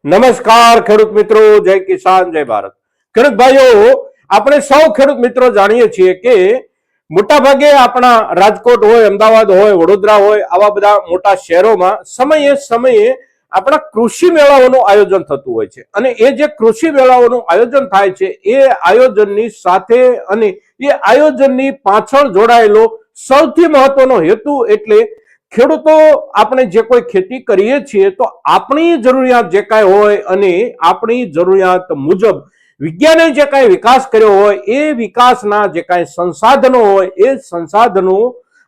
નમસ્કાર ખેડૂત મિત્રો, જય કિસાન, જય ભારત. ખેડૂત ભાઈઓ, આપણે સૌ ખેડૂત મિત્રો જાણીએ છીએ કે મોટા ભાગે આપણા રાજકોટ હોય, અમદાવાદ હોય, વડોદરા હોય, આવા બધા મોટા શહેરોમાં સમયે સમયે આપણા કૃષિ મેળાઓનું આયોજન થતું હોય છે. અને એ જે કૃષિ મેળાઓનું આયોજન થાય છે એ આયોજનની સાથે અને એ આયોજનની પાછળ જોડાયેલો સૌથી મહત્વનો હેતુ એટલે ખેડૂતો આપણે જે કોઈ ખેતી કરીએ છીએ તો આપણી જરૂરિયાત જે કાંઈ હોય અને આપણી જરૂરિયાત મુજબ વિજ્ઞાને જે કાંઈ વિકાસ કર્યો હોય એ વિકાસના જે કાંઈ સંસાધનો હોય એ સંસાધનો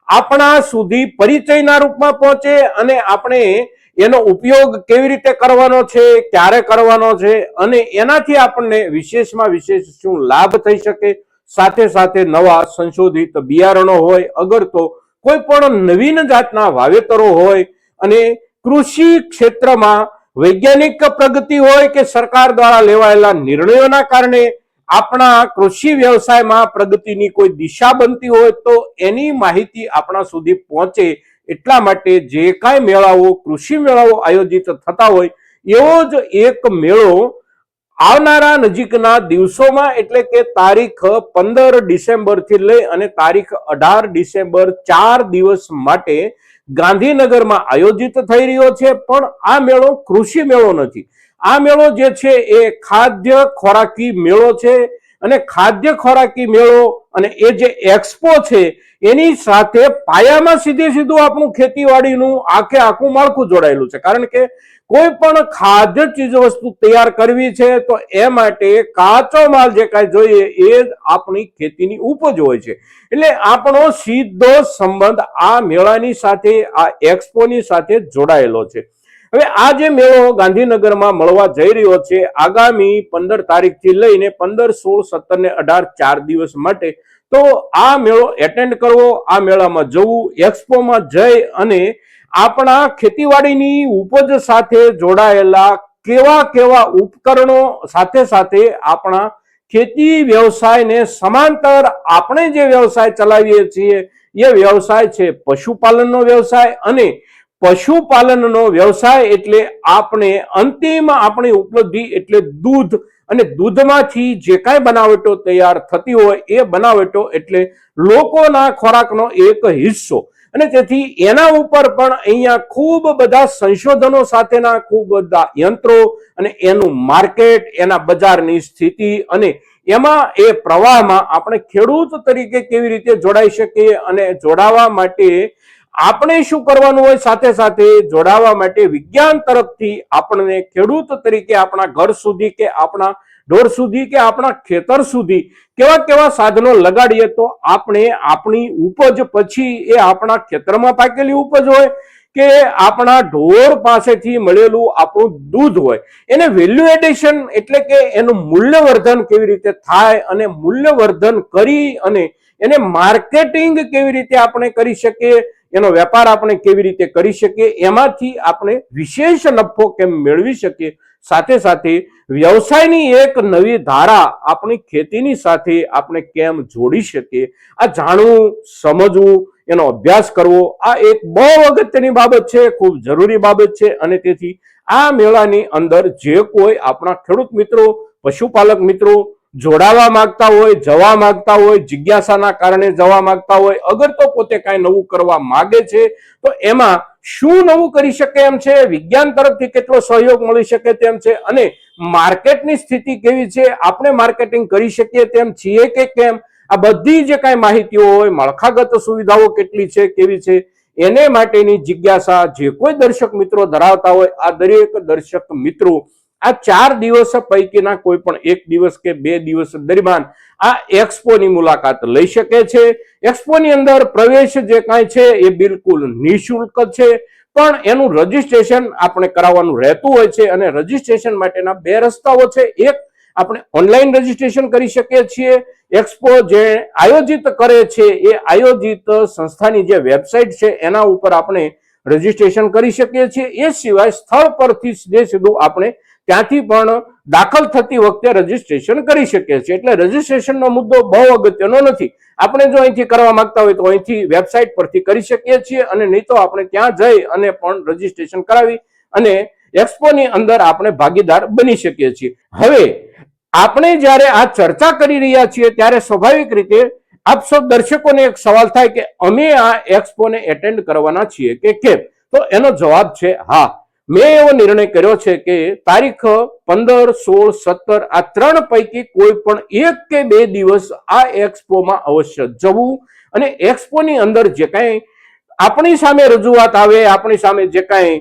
આપણા સુધી પરિચયના રૂપમાં પહોંચે અને આપણે એનો ઉપયોગ કેવી રીતે કરવાનો છે, ક્યારે કરવાનો છે અને એનાથી આપણને વિશેષમાં વિશેષ શું લાભ થઈ શકે, સાથે સાથે નવા સંશોધિત બિયારણો હોય, અગર તો કોઈ પણ નવીન જાતના વાવેતરો હોય અને કૃષિ ક્ષેત્રમાં વૈજ્ઞાનિક પ્રગતિ હોય કે સરકાર દ્વારા લેવાયેલા નિર્ણયોના કારણે આપણા કૃષિ વ્યવસાયમાં પ્રગતિની કોઈ દિશા બનતી હોય તો એની માહિતી આપણા સુધી પહોંચે એટલા માટે જે કાંઈ મેળાઓ, કૃષિ મેળાઓ આયોજિત થતા હોય એવો જ એક મેળો આવનારા નજીકના દિવસોમાં એટલે કે તારીખ 15 ડિસેમ્બરથી લઈ અને તારીખ 18 ડિસેમ્બર 4 દિવસ માટે ગાંધીનગરમાં આયોજિત થઈ રહ્યો છે. પણ આ મેળો કૃષિ મેળો નથી. આ મેળો જે છે એ ખાદ્ય ખોરાકી મેળો છે અને ખાદ્ય ખોરાકી મેળો અને એ જે એક્સપો છે એની સાથે પાયામાં સીધું આપણું ખેતીવાડીનું આખું માળખું જોડાયેલું છે. કારણ કે કોઈ પણ ખાદ્ય ચીજ વસ્તુ તૈયાર કરવી છે તો એ માટે કાચો માલ જે કાંઈ જોઈએ એ જ આપણી ખેતીની ઉપજ હોય છે. એટલે આપણો સીધો સંબંધ આ મેળાની સાથે, આ એક્સપોની સાથે જોડાયેલો છે. હવે આ જે મેળો ગાંધીનગરમાં મળવા જઈ રહ્યો છે આગામી 15 તારીખથી લઈને 15, 16, 17 ને 18 4 દિવસ માટે, તો આ મેળો એટેન્ડ કરવો, આ મેળામાં જવું, એક્સપોમાં જઈ અને આપણા ખેતીવાડીની ઉપજ સાથે જોડાયેલા કેવા કેવા ઉપકરણો સાથે સાથે આપણા ખેતી વ્યવસાયને સમાંતર આપણે જે વ્યવસાય ચલાવીએ છીએ એ વ્યવસાય છે પશુપાલનનો વ્યવસાય. અને પશુપાલનનો વ્યવસાય એટલે આપણે અંતિમ આપણી ઉપલબ્ધિ એટલે દૂધ, અને દૂધમાંથી જે કાંઈ બનાવટો તૈયાર થતી હોય એ બનાવટો એટલે લોકોના ખોરાકનો એક હિસ્સો. અને તેથી એના ઉપર પણ અહીંયા ખૂબ બધા સંશોધનો સાથેના ખૂબ બધા યંત્રો અને એનું માર્કેટ, એના બજારની સ્થિતિ અને એમાં એ પ્રવાહમાં આપણે ખેડૂત તરીકે કેવી રીતે જોડાઈ શકીએ અને જોડાવા માટે આપણે શું કરવાનું હોય, સાથે સાથે જોડાવા માટે વિજ્ઞાન તરફથી આપણને ખેડૂત તરીકે આપણા ઘર સુધી કે આપણા ઢોર સુધી કે આપણા ખેતર સુધી કેવા કેવા સાધનો લગાડીએ તો આપણે આપણી ઉપજ પછી એ આપણા ખેતરમાં પાકેલી ઉપજ હોય કે આપણા ઢોર પાસેથી મળેલું આપણું દૂધ હોય, એને વેલ્યુ એડિશન એટલે કે એનું મૂલ્યવર્ધન કેવી રીતે થાય અને મૂલ્યવર્ધન કરી અને એને માર્કેટિંગ કેવી રીતે આપણે કરી શકીએ, એનો વેપાર આપણે કેવી રીતે કરી શકીએ, એમાંથી આપણે વિશેષ નફો કેમ મેળવી શકીએ, સાથે સાથે વ્યવસાયની એક નવી ધારા આપણી ખેતીની સાથે આપણે કેમ જોડી શકીએ, આ જાણવું, સમજવું, એનો અભ્યાસ કરવો આ એક બહુ અગત્યની બાબત છે, ખૂબ જરૂરી બાબત છે. અને તેથી આ મેળાની અંદર જે કોઈ આપણા ખેડૂત મિત્રો, પશુપાલક મિત્રો જોડાવા માંગતા હોય, જવા માંગતા હોય, જિજ્ઞાસાના કારણે જવા માંગતા હોય, અગર તો પોતે કાંઈ નવું કરવા માંગે છે તો એમાં શું નવું કરી શકે એમ છે, વિજ્ઞાન તરફથી કેટલો સહયોગ મળી શકે તેમ છે અને માર્કેટની સ્થિતિ કેવી છે, આપણે માર્કેટિંગ કરી શકીએ તેમ છીએ કે કેમ, આ બધી જે કાંઈ માહિતીઓ હોય, માળખાગત સુવિધાઓ કેટલી છે, કેવી છે, એને માટેની જિજ્ઞાસા જે કોઈ દર્શક મિત્રો ધરાવતા હોય આ દરેક દર્શક મિત્રો આ 4 દિવસ પૈકીના કોઈ પણ એક દિવસ કે 2 દિવસ દરમિયાન આ એક્સપોની મુલાકાત લઈ શકે છે. એક્સપોની અંદર પ્રવેશ જે કાંઈ છે એ બિલકુલ નિઃશુલ્ક છે, પણ એનું રજીસ્ટ્રેશન આપણે કરાવવાનું રહેતું હોય છે અને રજીસ્ટ્રેશન માટેના 2 રસ્તાઓ છે. એક, આપણે ઓનલાઈન રજીસ્ટ્રેશન કરી શકીએ છીએ. એક્સપો જે આયોજિત કરે છે એ આયોજિત સંસ્થાની જે વેબસાઇટ છે એના ઉપર આપણે રજીસ્ટ્રેશન કરી શકીએ છીએ. એ સિવાય સ્થળ પરથી સીધું આપણે ત્યાંથી પણ દાખલ થતી વખતે રજીસ્ટ્રેશન કરી શકીએ છીએ. એટલે રજીસ્ટ્રેશનનો મુદ્દો બહુ અગત્યનો નથી. આપણે જો અહીંથી કરવા માંગતા હોય તો અહીંથી વેબસાઇટ પરથી કરી શકીએ છીએ અને નહીં તો આપણે ત્યાં જઈ અને પણ રજીસ્ટ્રેશન કરાવી અને એક્સપોની અંદર આપણે ભાગીદાર બની શકીએ છીએ. હવે આપણે જ્યારે આ ચર્ચા કરી રહ્યા છીએ ત્યારે સ્વાભાવિક રીતે આપ સૌ દર્શકોને એક સવાલ થાય કે અમે આ એક્સપોને એટેન્ડ કરવાના છીએ કે કેમ? તો એનો જવાબ છે હા. મેં એવો નિર્ણય કર્યો છે કે તારીખ 15, 16, 17 આ 3 પૈકી કોઈ પણ 1 કે 2 દિવસ આ એક્સપોમાં અવશ્ય જવું અને એક્સપોની અંદર જે કાંઈ આપણી સામે રજૂઆત આવે, આપણી સામે જે કાંઈ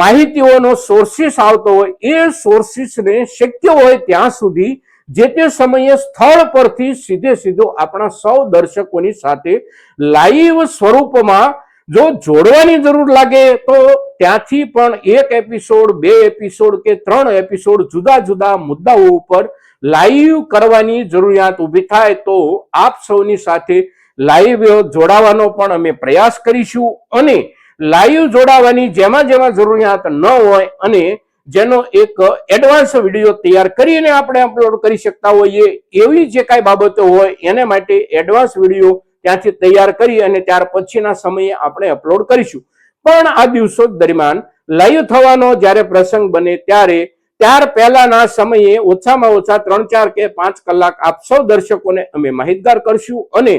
માહિતીઓનો સોર્સિસ આવતો હોય એ સોર્સિસને શક્ય હોય ત્યાં સુધી જે તે સમયે સ્થળ પરથી સીધો આપણા સૌ દર્શકોની સાથે લાઈવ સ્વરૂપમાં જો જોડવાની જરૂર લાગે તો ત્યાંથી પણ 1 એપિસોડ, 2 એપિસોડ કે 3 એપિસોડ જુદા મુદ્દાઓ ઉપર લાઈવ કરવાની જરૂરિયાત ઊભી થાય તો આપ સૌની સાથે લાઈવ જોડાવાનો પણ અમે પ્રયાસ કરીશું અને લાઈવ જોડાવાની જેમાં જરૂરિયાત ન હોય અને જેનો એક એડવાન્સ વિડીયો તૈયાર કરીને આપણે અપલોડ કરી શકતા હોઈએ એવી જે કાંઈ બાબતો હોય એને માટે એડવાન્સ વિડીયો ત્યાંથી તૈયાર કરી અને ત્યાર પછીના સમયે આપણે અપલોડ કરીશું. પણ આ દિવસો દરમિયાન લાઈવ થવાનો જ્યારે પ્રસંગ બને ત્યાર પહેલાના સમયે ઓછામાં ઓછા 3, 4 કે 5 કલાક આપ સૌ દર્શકોને અમે માહિતગાર કરશું અને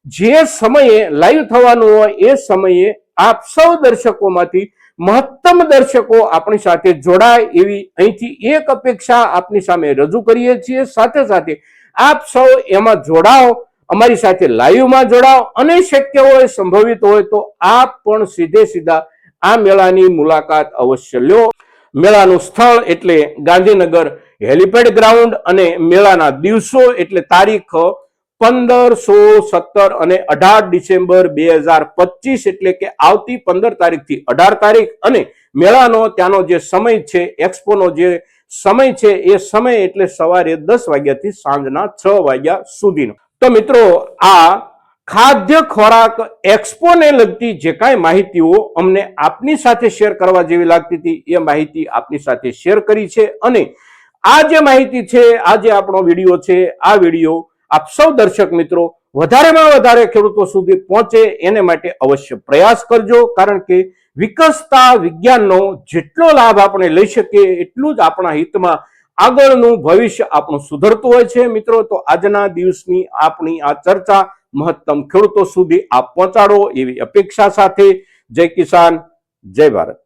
જે સમયે લાઈવ થવાનું હોય એ સમયે આપ સૌ દર્શકોમાંથી મહત્તમ દર્શકો આપણી સાથે જોડાય એવી અહીંથી એક અપેક્ષા આપની સામે રજૂ કરીએ છીએ. સાથે આપ સૌ એમાં જોડાઓ, અમારી સાથે લાઈવમાં જોડાઓ અને શક્ય હોય, સંભવિત હોય તો આપ પણ સીધા આ મેળાની મુલાકાત અવશ્ય લો. મેળાનું સ્થળ એટલે ગાંધીનગર હેલિપેડ ગ્રાઉન્ડ અને મેળાના દિવસો એટલે તારીખ 15, 16, 17 અને 18 ડિસેમ્બર 2025 એટલે કે આવતી 15 તારીખથી 18 તારીખ અને મેળાનો ત્યાંનો જે સમય છે, એક્સપોનો જે સમય છે એ સમય એટલે સવારે 10 વાગ્યાથી સાંજના 6 વાગ્યા સુધીનો. તો મિત્રો આ ખાદ્ય ખોરાક એક્સપોને લગતી જે કાંઈ માહિતીઓ અમને આપની સાથે શેર કરવા જેવી લાગતી હતી એ માહિતી આપની સાથે શેર કરી છે અને આ જે માહિતી છે, આ જે આપણો વિડીયો છે, આ વિડીયો આપ સૌ દર્શક મિત્રો વધારેમાં વધારે ખેડૂતો સુધી પહોંચે એને માટે અવશ્ય પ્રયાસ કરજો. કારણ કે વિકસતા વિજ્ઞાનનો જેટલો લાભ આપણે લઈ શકીએ એટલું જ આપણા હિતમાં આગળનું ભવિષ્ય આપણું સુધરતું હોય છે. મિત્રો તો આજના દિવસની આપણી આ ચર્ચા મહત્તમ ખેડૂતો સુધી આપ પહોંચાડો એવી અપેક્ષા સાથે જય કિસાન, જય ભારત.